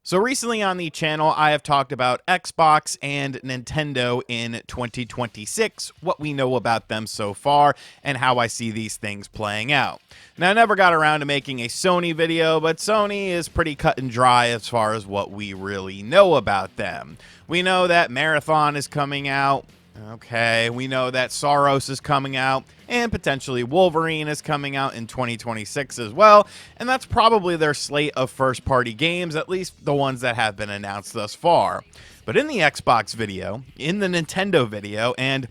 So recently on the channel, I have talked about Xbox and Nintendo in 2026, what we know about them so far, and how I see these things playing out. Now, I never got around to making a Sony video, but Sony is pretty cut and dry as far as what we really know about them. We know that Marathon is coming out. Okay, we know that Saros is coming out, and potentially Wolverine is coming out in 2026 as well, and that's probably their slate of first-party games, at least the ones that have been announced thus far. But in the Xbox video, in the Nintendo video, and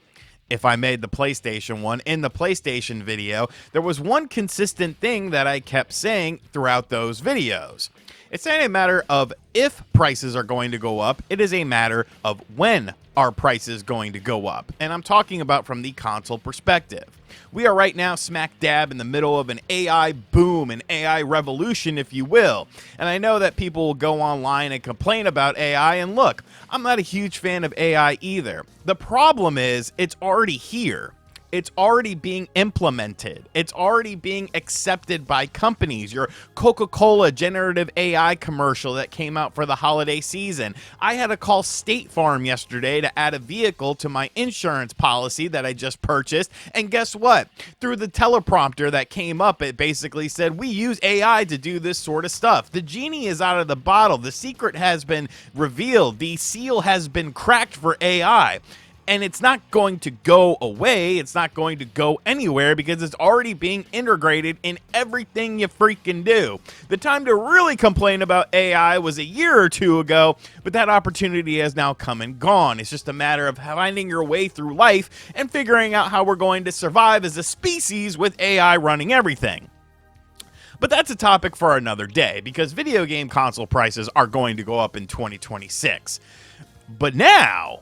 if I made the PlayStation one, in the PlayStation video, there was one consistent thing that I kept saying throughout those videos. It's not a matter of if prices are going to go up, it is a matter of when are prices going to go up. And I'm talking about from the console perspective. We are right now smack dab in the middle of an AI boom, an AI revolution, if you will. And I know that people will go online and complain about AI, and look, I'm not a huge fan of AI either. The problem is, it's already here. It's already being implemented. It's already being accepted by companies. Your Coca-Cola generative AI commercial that came out for the holiday season. I had to call State Farm yesterday to add a vehicle to my insurance policy that I just purchased. And guess what? Through the teleprompter that came up, it basically said, we use AI to do this sort of stuff. The genie is out of the bottle. The secret has been revealed. The seal has been cracked for AI. And it's not going to go away. It's not going to go anywhere because it's already being integrated in everything you freaking do. The time to really complain about AI was a year or two ago, but that opportunity has now come and gone. It's just a matter of finding your way through life and figuring out how we're going to survive as a species with AI running everything. But that's a topic for another day because video game console prices are going to go up in 2026. But now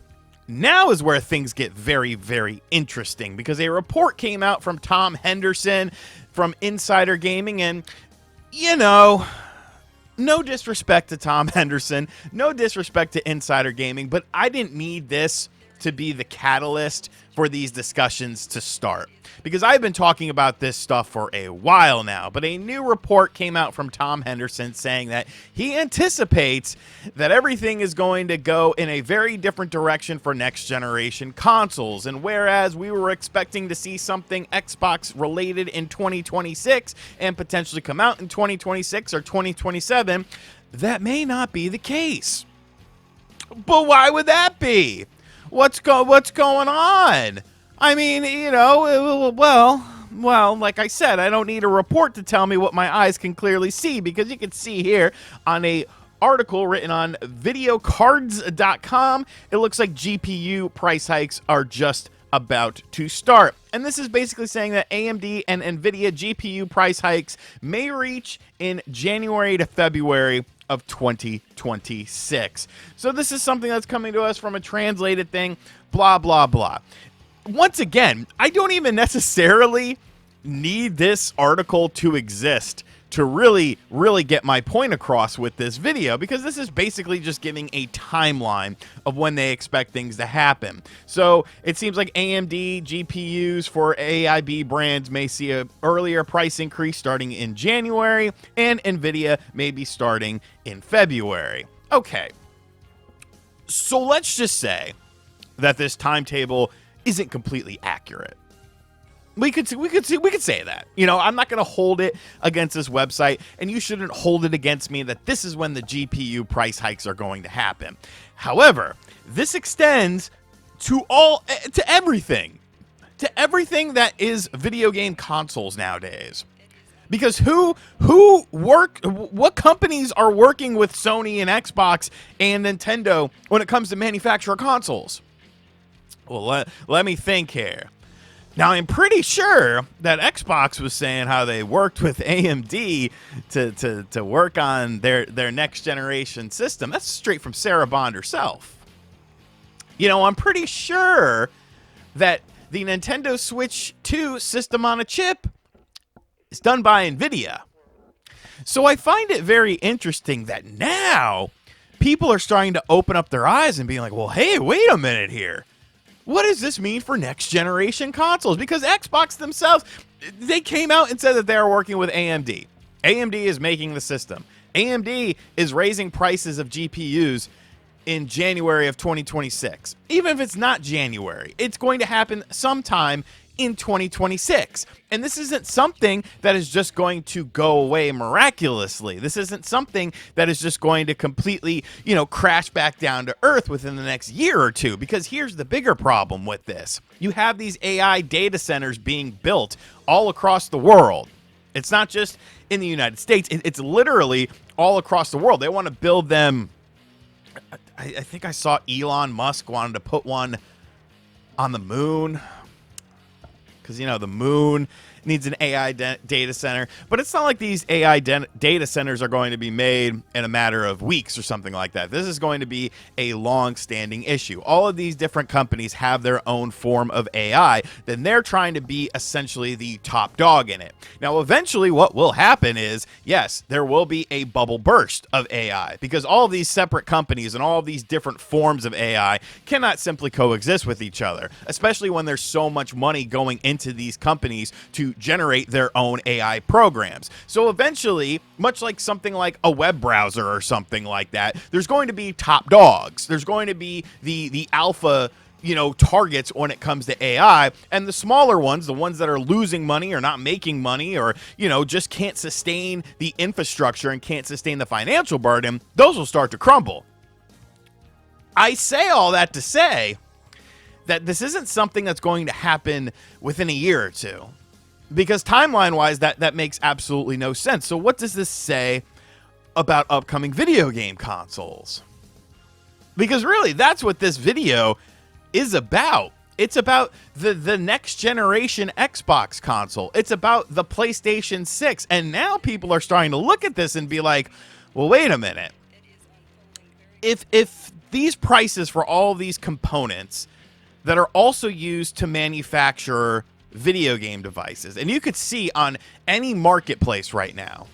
is where things get very, very interesting because a report came out from Tom Henderson from Insider Gaming, and, you know, no disrespect to Tom Henderson, no disrespect to Insider Gaming, but I didn't need this to be the catalyst for these discussions to start. Because I've been talking about this stuff for a while now, but a new report came out from Tom Henderson saying that he anticipates that everything is going to go in a very different direction for next generation consoles. And whereas we were expecting to see something Xbox related in 2026 and potentially come out in 2026 or 2027, that may not be the case. But why would that be? What's going on? I mean, you know, well, like I said, I don't need a report to tell me what my eyes can clearly see, because you can see here on a article written on videocards.com, it looks like GPU price hikes are just about to start. And this is basically saying that AMD and NVIDIA GPU price hikes may reach in January to February of 2026. So this is something that's coming to us from a translated thing, blah, blah, blah. Once again, I don't even necessarily need this article to exist to really get my point across with this video, because this is basically just giving a timeline of when they expect things to happen. So it seems like AMD GPUs for AIB brands may see an earlier price increase starting in January, and NVIDIA may be starting in February. Okay, so let's just say that this timetable isn't completely accurate. We could say that. You know, I'm not going to hold it against this website, and you shouldn't hold it against me that this is when the GPU price hikes are going to happen. However, this extends to everything that is video game consoles nowadays. Because what companies are working with Sony and Xbox and Nintendo when it comes to manufacturer consoles? Well, let me think here. Now, I'm pretty sure that Xbox was saying how they worked with AMD to work on their next generation system. That's straight from Sarah Bond herself. You know, I'm pretty sure that the Nintendo Switch 2 system on a chip is done by NVIDIA. So I find it very interesting that now people are starting to open up their eyes and being like, well, hey, wait a minute here. What does this mean for next generation consoles? Because Xbox themselves, they came out and said that they are working with AMD. AMD is making the system. AMD is raising prices of GPUs in January of 2026. Even if it's not January, it's going to happen sometime in 2026. And this isn't something that is just going to go away miraculously. This isn't something that is just going to completely, crash back down to earth within the next year or two. Because here's the bigger problem with this. You have these AI data centers being built all across the world. It's not just in the United States. It's literally all across the world. They want to build them. I think I saw Elon Musk wanted to put one on the moon. Because, the moon needs an AI data center. But it's not like these AI data centers are going to be made in a matter of weeks or something like that. This is going to be a long-standing issue. All of these different companies have their own form of AI. Then they're trying to be essentially the top dog in it. Now, eventually what will happen is, yes, there will be a bubble burst of AI. Because all of these separate companies and all of these different forms of AI cannot simply coexist with each other. Especially when there's so much money going into these companies to generate their own AI programs. So eventually, much like something like a web browser or something like that, there's going to be top dogs. There's going to be the alpha, targets when it comes to AI, and the smaller ones, the ones that are losing money or not making money or, just can't sustain the infrastructure and can't sustain the financial burden, those will start to crumble. I say all that to say that this isn't something that's going to happen within a year or two. Because timeline-wise, that makes absolutely no sense. So what does this say about upcoming video game consoles? Because really, that's what this video is about. It's about the next generation Xbox console. It's about the PlayStation 6. And now people are starting to look at this and be like, well, wait a minute. If these prices for all these components that are also used to manufacture video game devices, and you could see on any marketplace right now,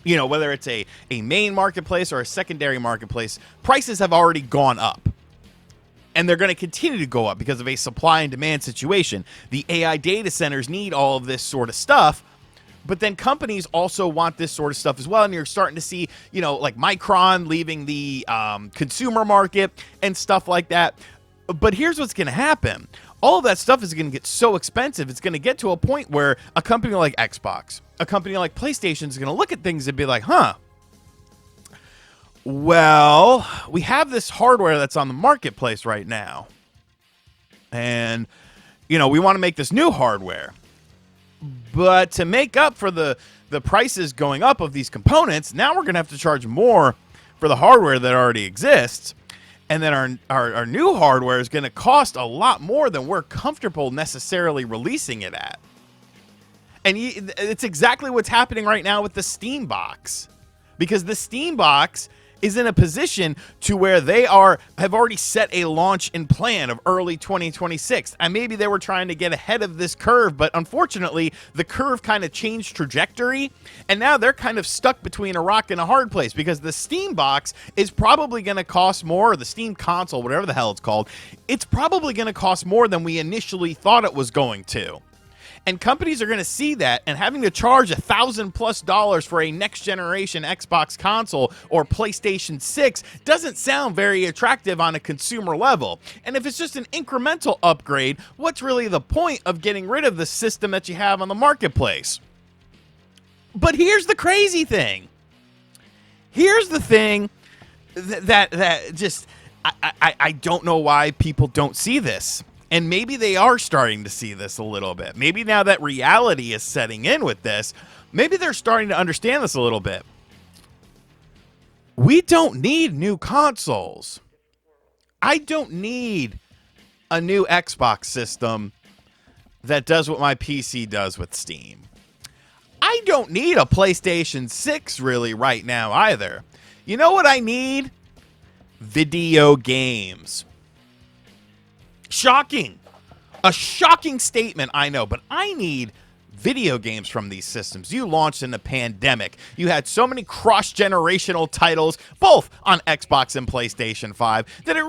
whether it's a main marketplace or a secondary marketplace, prices have already gone up. And they're going to continue to go up because of a supply and demand situation. The AI data centers need all of this sort of stuff, but then companies also want this sort of stuff as well. And you're starting to see, like Micron leaving the consumer market and stuff like that. But here's what's going to happen. All of that stuff is going to get so expensive, it's going to get to a point where a company like Xbox, a company like PlayStation is going to look at things and be like, well, we have this hardware that's on the marketplace right now. And, we want to make this new hardware. But to make up for the prices going up of these components, now we're going to have to charge more for the hardware that already exists. And then our new hardware is going to cost a lot more than we're comfortable necessarily releasing it at. And it's exactly what's happening right now with the Steam box. Because the Steam box is in a position to where they have already set a launch and plan of early 2026. And maybe they were trying to get ahead of this curve, but unfortunately, the curve kind of changed trajectory, and now they're kind of stuck between a rock and a hard place because the Steam box is probably going to cost more, or the Steam console, whatever the hell it's called, it's probably going to cost more than we initially thought it was going to. And companies are going to see that, and having to charge $1,000+ for a next generation Xbox console or PlayStation 6 doesn't sound very attractive on a consumer level. And if it's just an incremental upgrade, what's really the point of getting rid of the system that you have on the marketplace? But here's the crazy thing. Here's the thing that just, I don't know why people don't see this. And maybe they are starting to see this a little bit. Maybe now that reality is setting in with this, maybe they're starting to understand this a little bit. We don't need new consoles. I don't need a new Xbox system that does what my PC does with Steam. I don't need a PlayStation 6 really right now either. You know what I need? Video games. Shocking. A shocking statement, I know, but I need video games from these systems. You launched in the pandemic. You had so many cross-generational titles, both on Xbox and PlayStation 5, that it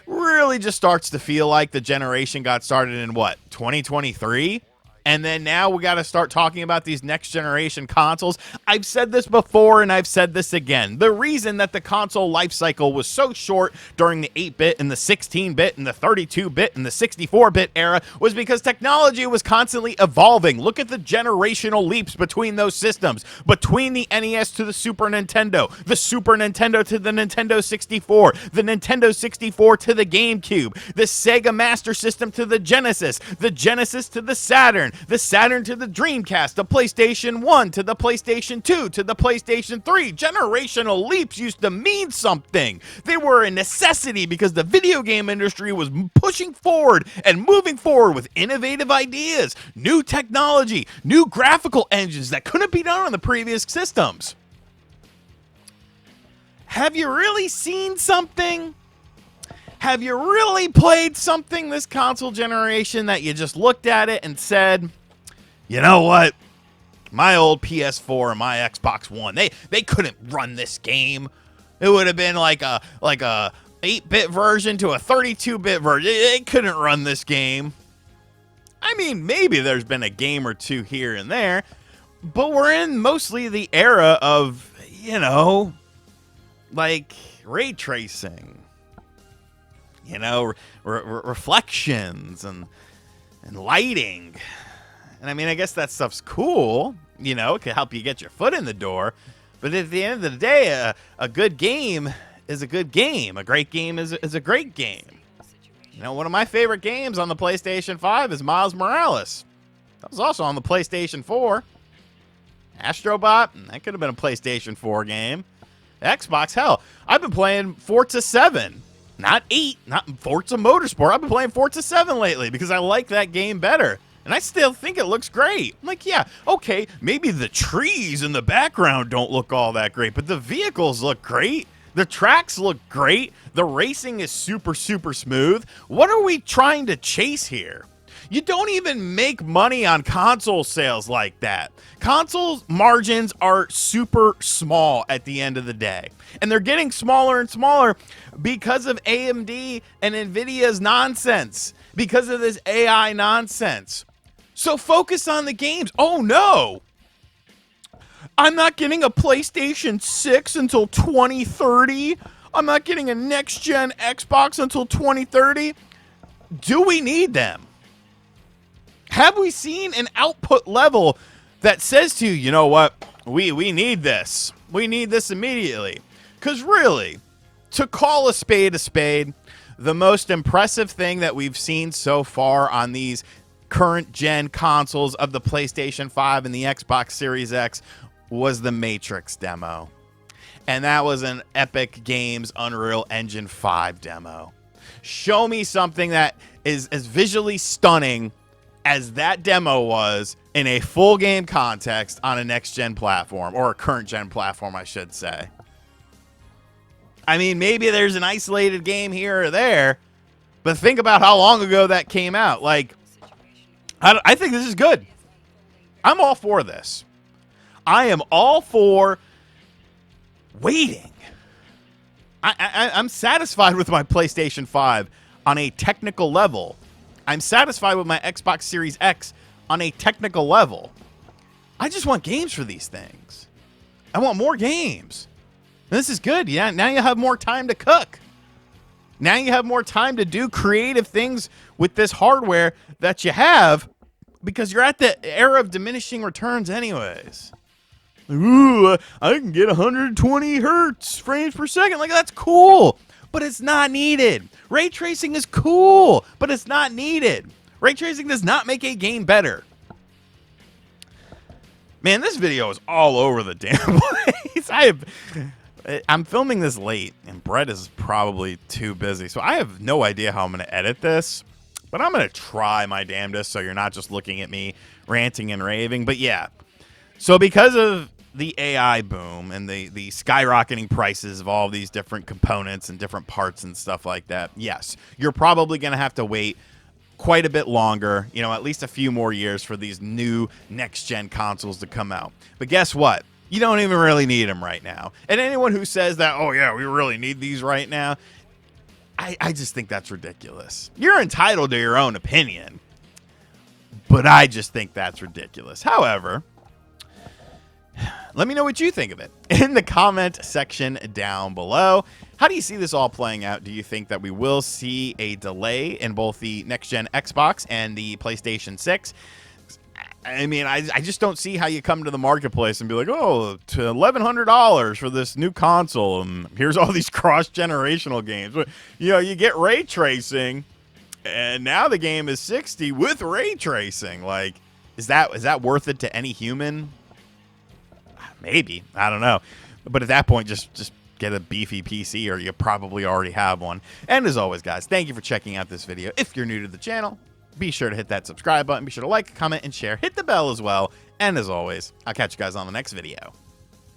really just starts to feel like the generation got started in, 2023? And then now we got to start talking about these next generation consoles. I've said this before and I've said this again. The reason that the console life cycle was so short during the 8-bit and the 16-bit and the 32-bit and the 64-bit era was because technology was constantly evolving. Look at the generational leaps between those systems, between the NES to the Super Nintendo, the Super Nintendo to the Nintendo 64, the Nintendo 64 to the GameCube, the Sega Master System to the Genesis to the Saturn to the Dreamcast, the PlayStation 1 to the PlayStation 2 to the PlayStation 3. Generational leaps used to mean something. They were a necessity because the video game industry was pushing forward and moving forward with innovative ideas, new technology, new graphical engines that couldn't be done on the previous systems. Have you really seen something? Have you really played something this console generation that you just looked at it and said, you know what? My old PS4 and my Xbox One, they couldn't run this game. It would have been like a 8-bit version to a 32-bit version. They couldn't run this game. I mean, maybe there's been a game or two here and there, but we're in mostly the era of, you know, like ray tracing, you know, reflections and lighting. And I mean, I guess that stuff's cool, you know, it can help you get your foot in the door. But at the end of the day, a good game is a good game. A great game is a great game. You know, one of my favorite games on the PlayStation 5 is Miles Morales. That was also on the PlayStation 4. Astrobot, that could have been a PlayStation 4 game. Xbox, hell, I've been playing Forza 7. Not 8, not Forza Motorsport. I've been playing Forza 7 lately because I like that game better. And I still think it looks great. I'm like, yeah, okay, maybe the trees in the background don't look all that great, but the vehicles look great. The tracks look great. The racing is super, super smooth. What are we trying to chase here? You don't even make money on console sales like that. Console margins are super small at the end of the day. And they're getting smaller and smaller because of AMD and NVIDIA's nonsense. Because of this AI nonsense. So focus on the games. Oh no! I'm not getting a PlayStation 6 until 2030. I'm not getting a next-gen Xbox until 2030. Do we need them? Have we seen an output level that says to you, you know what, we need this. We need this immediately. Because really, to call a spade, the most impressive thing that we've seen so far on these current gen consoles of the PlayStation 5 and the Xbox Series X was the Matrix demo. And that was an Epic Games Unreal Engine 5 demo. Show me something that is as visually stunning as that demo was in a full game context on a next gen platform, or a current gen platform, I should say. I mean, maybe there's an isolated game here or there, but think about how long ago that came out. Like, I think this is good. I'm all for this. I am all for waiting. I'm satisfied with my PlayStation 5 on a technical level. I'm satisfied with my Xbox Series X on a technical level. I just want games for these things. I want more games. And this is good. Yeah, now you have more time to cook. Now you have more time to do creative things with this hardware that you have, because you're at the era of diminishing returns anyways. Ooh, I can get 120 hertz frames per second. Like, that's cool, but it's not needed. Ray tracing is cool, but it's not needed. Ray tracing does not make a game better. Man, this video is all over the damn place. I'm filming this late, and Brett is probably too busy, so I have no idea how I'm going to edit this, but I'm going to try my damnedest so you're not just looking at me ranting and raving. But yeah, so because of the AI boom and the skyrocketing prices of all these different components and different parts and stuff like that, yes, you're probably going to have to wait quite a bit longer, you know, at least a few more years for these new next-gen consoles to come out. But guess what? You don't even really need them right now. And anyone who says that, oh yeah, we really need these right now, I just think that's ridiculous. You're entitled to your own opinion, but I just think that's ridiculous. However, let me know what you think of it in the comment section down below. How do you see this all playing out? Do you think that we will see a delay in both the next-gen Xbox and the PlayStation 6? I mean, I just don't see how you come to the marketplace and be like, oh, to $1,100 for this new console, and here's all these cross-generational games. You know, you get ray tracing, and now the game is $60 with ray tracing. Like, is that worth it to any human? Maybe. I don't know. But at that point, just get a beefy PC, or you probably already have one. And as always, guys, thank you for checking out this video. If you're new to the channel, be sure to hit that subscribe button. Be sure to like, comment, and share. Hit the bell as well. And as always, I'll catch you guys on the next video.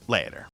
Later.